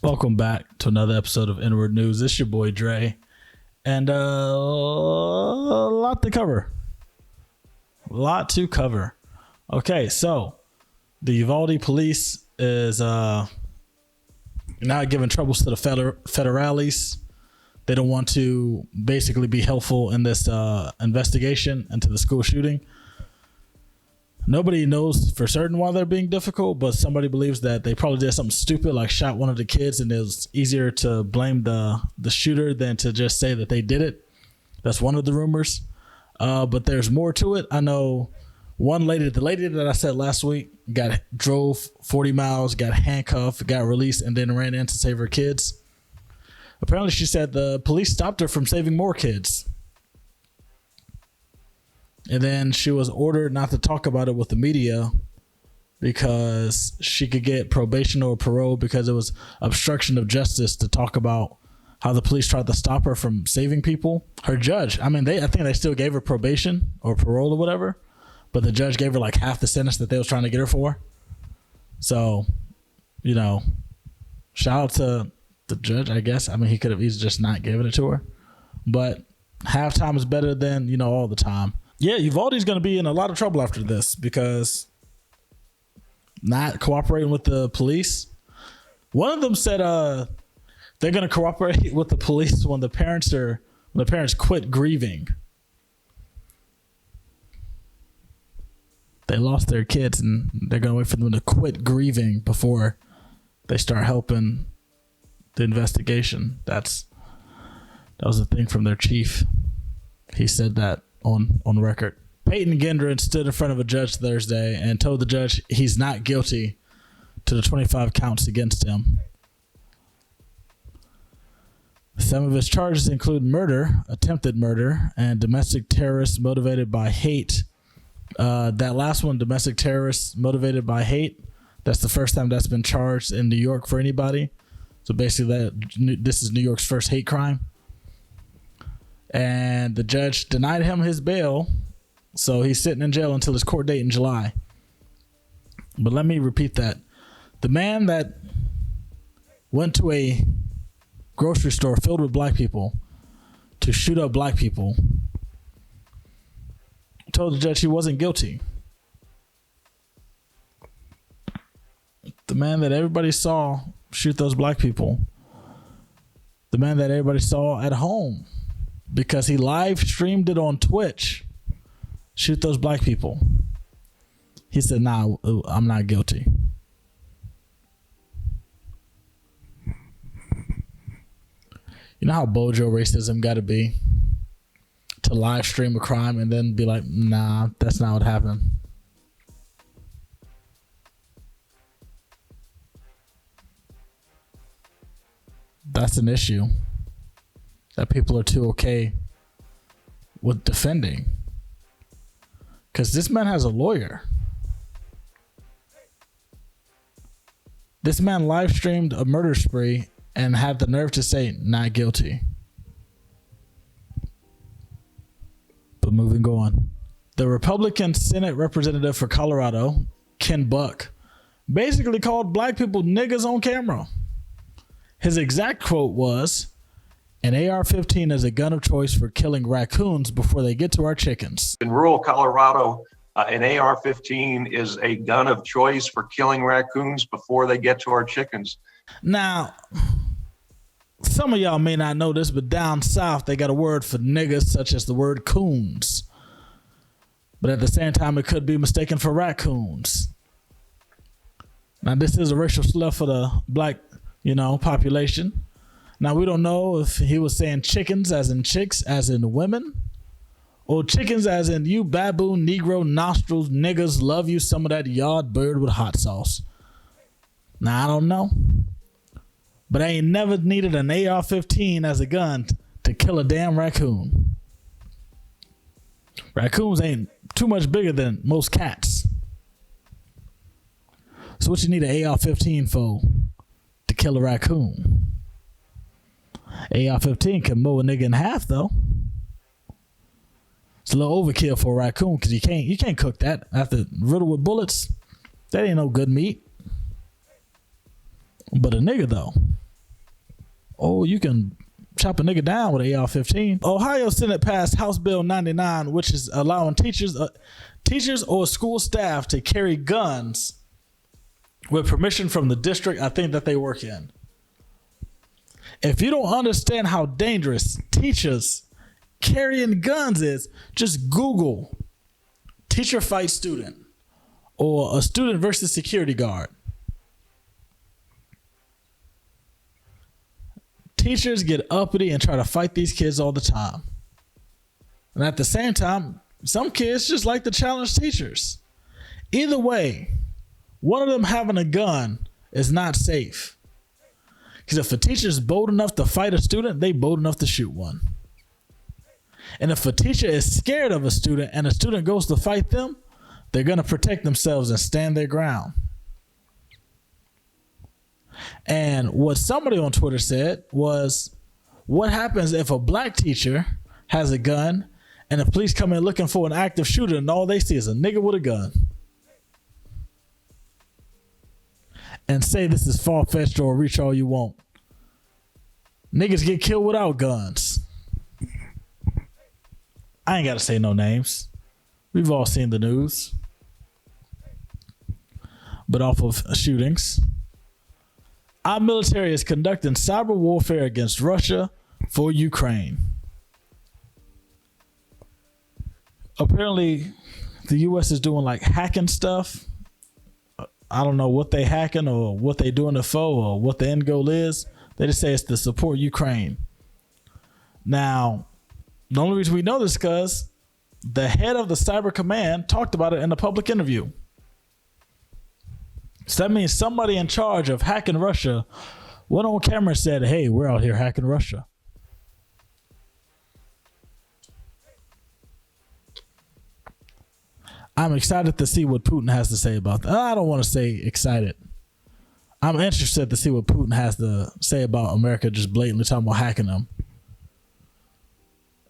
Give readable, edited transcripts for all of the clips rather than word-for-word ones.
Welcome back to another episode of Inword News. It's your boy Dre, and a lot to cover. Okay, so the Uvalde police is now giving troubles to the federales. They don't want to basically be helpful in this investigation into the school shooting. Nobody knows for certain why they're being difficult, but somebody believes that they probably did something stupid, like shot one of the kids, and it was easier to blame the shooter than to just say that they did it. That's one of the rumors. But there's more to it. I know one lady, the lady that I said last week, drove 40 miles, got handcuffed, got released, and then ran in to save her kids. Apparently, she said the police stopped her from saving more kids. And then she was ordered not to talk about it with the media because she could get probation or parole because it was obstruction of justice to talk about how the police tried to stop her from saving people. Her judge, I think they still gave her probation or parole or whatever, but the judge gave her like half the sentence that they was trying to get her for. So, shout out to the judge, I guess. He could have easily just not given it to her, but half time is better than, all the time. Yeah, Uvalde's going to be in a lot of trouble after this because not cooperating with the police. One of them said they're going to cooperate with the police when the parents quit grieving. They lost their kids and they're going to wait for them to quit grieving before they start helping the investigation. That was a thing from their chief. He said that on record. Peyton Gendron stood in front of a judge Thursday and told the judge he's not guilty to the 25 counts against him. Some of his charges include murder, attempted murder, and domestic terrorists motivated by hate. That last one, domestic terrorists motivated by hate, that's the first time that's been charged in New York for anybody. So basically, this is New York's first hate crime. And the judge denied him his bail, so he's sitting in jail until his court date in July. But let me repeat that. The man that went to a grocery store filled with black people to shoot up black people told the judge he wasn't guilty. The man that everybody saw shoot those black people, the man that everybody saw at home because he live streamed it on Twitch, shoot those black people, he said, nah, I'm not guilty. You know how bojo racism got to be? To live stream a crime and then be like, nah, that's not what happened. That's an issue that people are too okay with defending. Because this man has a lawyer. This man live streamed a murder spree and had the nerve to say not guilty. But moving on. The Republican Senate representative for Colorado, Ken Buck, basically called black people niggas on camera. His exact quote was, "An AR-15 is a gun of choice for killing raccoons before they get to our chickens." In rural Colorado, an AR-15 is a gun of choice for killing raccoons before they get to our chickens. Now, some of y'all may not know this, but down south, they got a word for niggas such as the word coons. But at the same time, it could be mistaken for raccoons. Now, this is a racial slur for the black, population. Now, we don't know if he was saying chickens as in chicks, as in women, or chickens as in you baboon, negro, nostrils, niggas, love you some of that yard bird with hot sauce. Now, I don't know. But I ain't never needed an AR-15 as a gun to kill a damn raccoon. Raccoons ain't too much bigger than most cats. So what you need an AR-15 for to kill a raccoon? AR-15 can mow a nigga in half though. It's a little overkill for a raccoon because you can't cook that after riddled with bullets. That ain't no good meat. But a nigga though, Oh, you can chop a nigga down with an AR-15. Ohio Senate passed House Bill 99, which is allowing teachers or school staff to carry guns with permission from the district I think that they work in. If you don't understand how dangerous teachers carrying guns is, just Google teacher fight student or a student versus security guard. Teachers get uppity and try to fight these kids all the time. And at the same time, some kids just like to challenge teachers. Either way, one of them having a gun is not safe. Because if a teacher's bold enough to fight a student, they bold enough to shoot one. And if a teacher is scared of a student and a student goes to fight them, they're going to protect themselves and stand their ground. And what somebody on Twitter said was, what happens if a black teacher has a gun and the police come in looking for an active shooter and all they see is a nigga with a gun? And say this is far-fetched or reach all you want. Niggas get killed without guns. I ain't got to say no names. We've all seen the news. But off of shootings. Our military is conducting cyber warfare against Russia for Ukraine. Apparently, the U.S. is doing like hacking stuff. I don't know what they hacking or what they doing it for or what the end goal is. They just say it's to support Ukraine. Now, the only reason we know this is because the head of the cyber command talked about it in a public interview. So that means somebody in charge of hacking Russia went on camera and said, hey, we're out here hacking Russia. I'm excited to see what Putin has to say about that. I don't want to say excited. I'm interested to see what Putin has to say about America just blatantly talking about hacking them.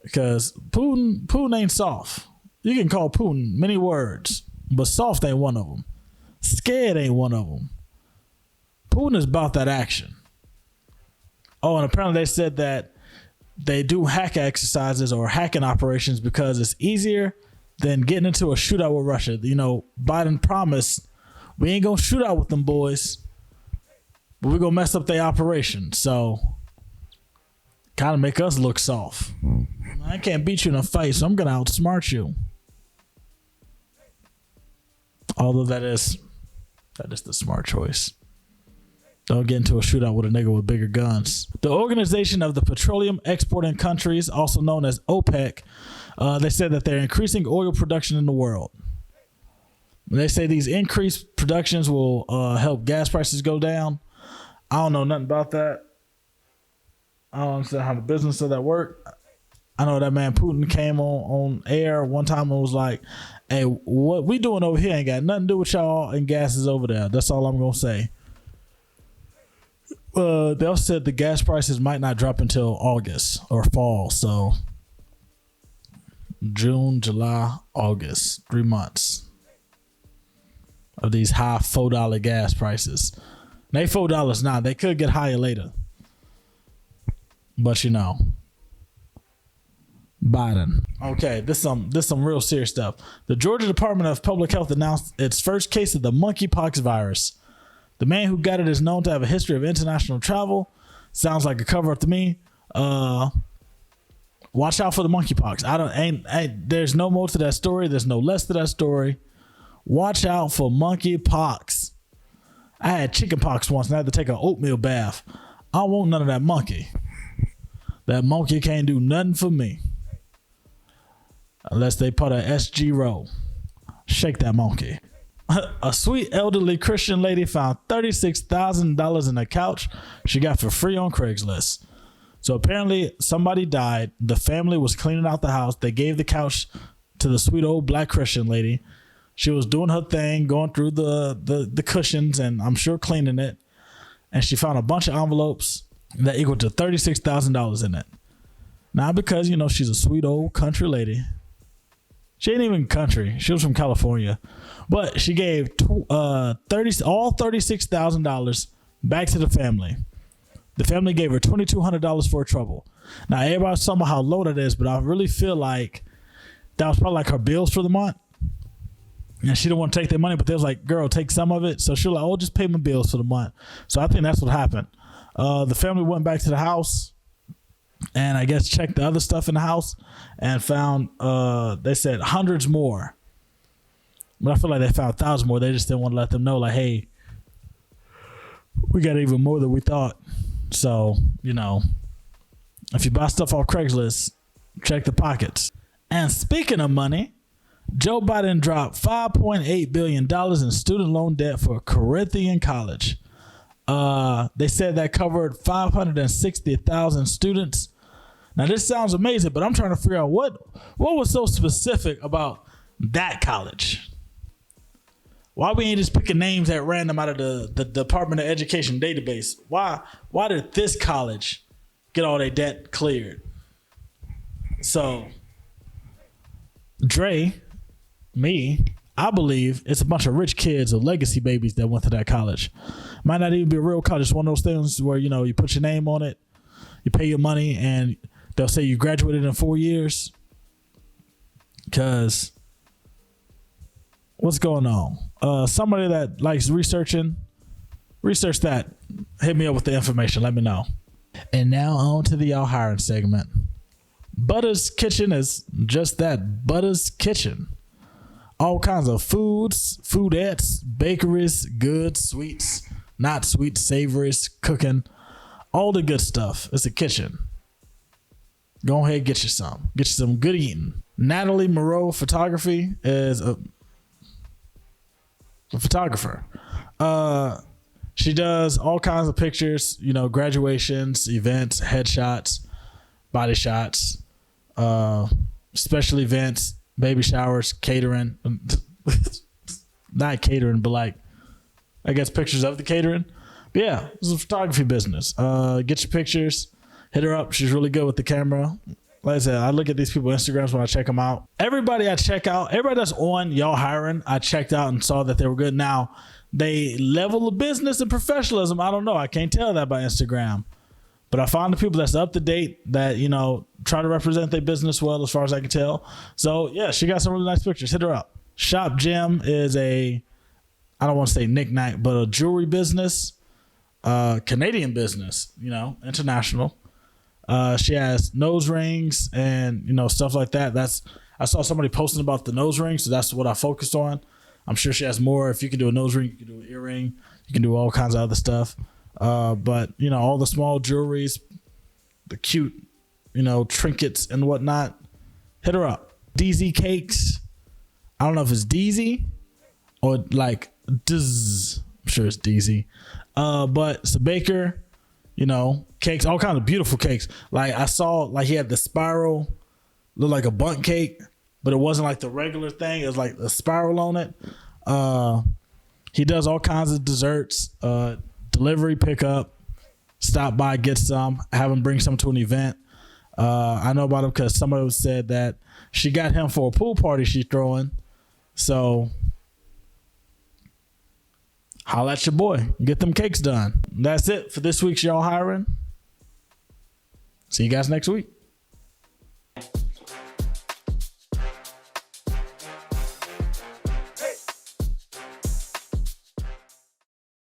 Because Putin ain't soft. You can call Putin many words, but soft ain't one of them. Scared ain't one of them. Putin is about that action. Oh, and apparently they said that they do hack exercises or hacking operations because it's easier than getting into a shootout with Russia. You know, Biden promised we ain't gonna shoot out with them boys, but we're gonna mess up their operation. So kind of make us look soft. I can't beat you in a fight, so I'm gonna outsmart you. Although that is the smart choice. Don't get into a shootout with a nigga with bigger guns. The Organization of the Petroleum Exporting Countries, also known as OPEC, they said that they're increasing oil production in the world. They say these increased productions will help gas prices go down. I don't know nothing about that. I don't understand how the business of that work. I know that man Putin came on air one time and was like, hey, what we doing over here ain't got nothing to do with y'all and gas is over there. That's all I'm going to say. They also said the gas prices might not drop until August or fall. So June, July, August, 3 months of these high $4 gas prices. They $4 now. They could get higher later. But you know, Biden. Okay, this some real serious stuff. The Georgia Department of Public Health announced its first case of the monkeypox virus. The man who got it is known to have a history of international travel. Sounds like a cover up to me. Watch out for the monkeypox. There's no more to that story. There's no less to that story. Watch out for monkeypox. I had chickenpox once and I had to take an oatmeal bath. I don't want none of that monkey. That monkey can't do nothing for me. Unless they put a SG roll. Shake that monkey. A sweet elderly Christian lady found $36,000 in a couch she got for free on Craigslist. So apparently somebody died. The family was cleaning out the house. They gave the couch to the sweet old black Christian lady. She was doing her thing, going through the cushions and I'm sure cleaning it. And she found a bunch of envelopes that equaled to $36,000 in it. Not because, you know, she's a sweet old country lady. She ain't even country. She was from California. But she gave all $36,000 back to the family. The family gave her $2,200 for her trouble. Now, everybody's talking about how low that is, but I really feel like that was probably like her bills for the month. And she didn't want to take their money, but they was like, girl, take some of it. So she was like, oh, just pay my bills for the month. So I think that's what happened. The family went back to the house and I guess checked the other stuff in the house and found, they said hundreds more. But I feel like they found thousands more. They just didn't want to let them know, like, hey, we got even more than we thought. So, you know, if you buy stuff off Craigslist, check the pockets. And speaking of money, Joe Biden dropped $5.8 billion in student loan debt for Corinthian College. They said that covered 560,000 students. Now, this sounds amazing, but I'm trying to figure out what was so specific about that college. Why we ain't just picking names at random out of the Department of Education database? Why did this college get all their debt cleared? So, I believe it's a bunch of rich kids or legacy babies that went to that college. Might not even be a real college. It's one of those things where, you know, you put your name on it, you pay your money, and they'll say you graduated in 4 years. Because what's going on? Somebody that likes research that. Hit me up with the information. Let me know. And now on to the y'all hiring segment. Butter's Kitchen is just that, Butter's Kitchen. All kinds of foods, foodettes, bakeries, goods, sweets, not sweets, savories, cooking, all the good stuff. It's a kitchen. Go ahead, get you some. Get you some good eating. Natalie Moreau Photography is a photographer. She does all kinds of pictures, you know, graduations, events, headshots, body shots, special events, baby showers, catering. Not catering, but like, I guess pictures of the catering. But yeah, it's a photography business. Get your pictures, hit her up. She's really good with the camera. Like I said, I look at these people's Instagrams when I check them out. Everybody I check out, everybody that's on y'all hiring, I checked out and saw that they were good. Now, they level of business and professionalism, I don't know. I can't tell that by Instagram. But I found the people that's up to date that, you know, try to represent their business well as far as I can tell. So, yeah, she got some really nice pictures. Hit her up. Shop Gem is I don't want to say knick-knack, but a jewelry business, Canadian business, you know, international. She has nose rings and, you know, stuff like that. I saw somebody posting about the nose ring, so that's what I focused on. I'm sure she has more. If you can do a nose ring, you can do an earring. You can do all kinds of other stuff. But, you know, all the small jewelries, the cute, you know, trinkets and whatnot, hit her up. DZ Cakes. I don't know if it's DZ or like Dz. I'm sure it's DZ. But it's a baker, you know, cakes, all kinds of beautiful cakes. Like I saw, like he had the spiral, looked like a bundt cake, but it wasn't like the regular thing. It was like a spiral on it. He does all kinds of desserts, delivery, pickup, stop by, get some, have him bring some to an event. I know about him because somebody said that she got him for a pool party she's throwing. So holla at your boy. Get them cakes done. That's it for this week's Y'all Hiring. See you guys next week.